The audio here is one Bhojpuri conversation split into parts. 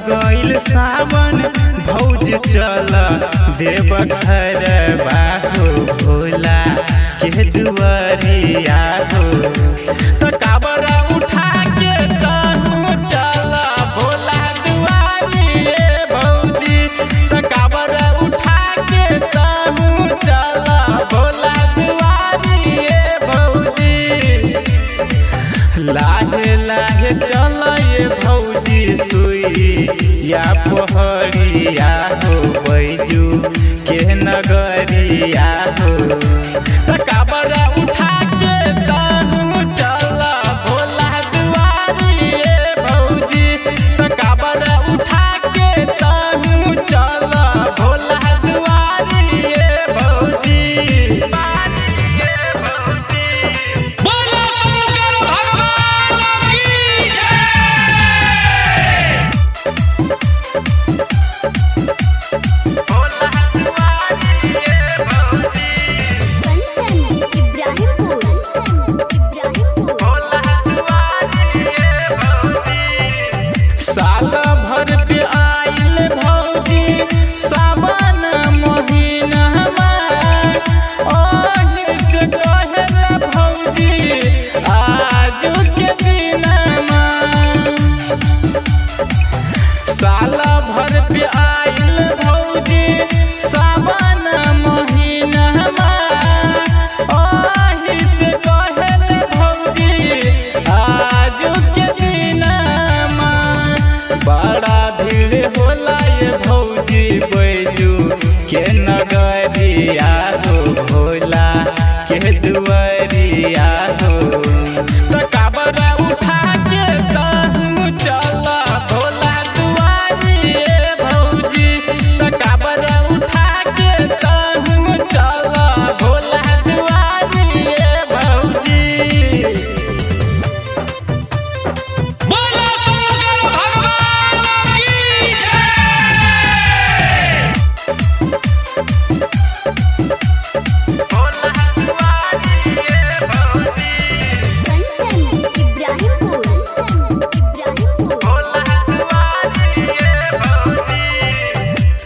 गईल सावन भौज चल देव घर बाहो भोला के दुआरिया हो। तो काबरा उठा के तनु चल भोला दुआरिए भौजी। तो काबरा उठा के तनु चल भोला दुआरिए भौजी। लाहे लाहे चल ये भौजी सुई या पहड़िया हो बैजू के नगरिया हो। तो काबरा उठा के तनु चल भोला दुआरिए भौजी। तो काबरा उठा के तनु चल भोला दुआरिए भौजी। साल भर पे आइल भौजी सावन महीनामा। ओही से कहेला भौजी आजू के दिनमा। साल भर पे आइल भौजी सावन महीनामा। ओही से कहेला भौजी आजू के दिनमा। बड़ा भीड़ होला ये भौजी बैजू के नगरिया हो भोला के दुआरिया हो। तो काबरा उठा के तनु चल भोला दुआरिए भौजी। तो काबरा उठा के तनु चल भोला दुआरिए भौजी।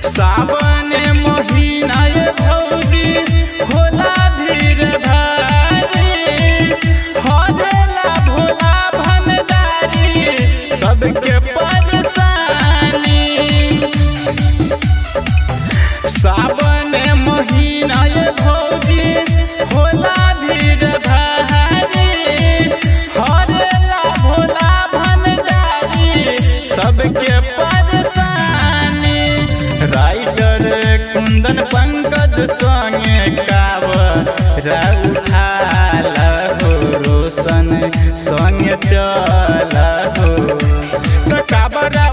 सावन महीना ये भौजी होला भीड़ भारी। हरेला भोला भंडारी सबके परेशानी। सावन महीना ये भौजी होला भीड़ भारी। हरेला भोला भंडारी सबके परेशानी। राइटर कुंदन पंकज संगे काबरा उठाल हो रोशन संगे चल हो। तो काबरा